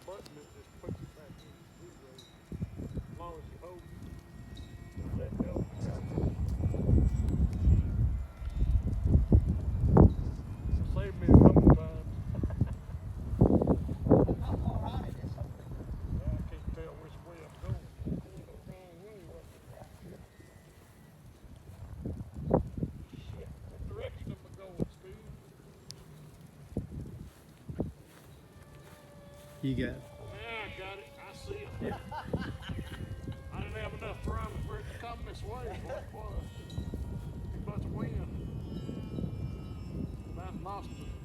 button that just puts it back in zero. As long as you hold it, let go. It saved me a couple times. Now I can't tell which way I'm going. I'm going the wrong way right now. Shit, what direction am I going, Steve? You got Yeah, I got it. I see it. Yeah. I didn't have enough throttle for it to come this way. Is what it was. Too much wind. About lost it.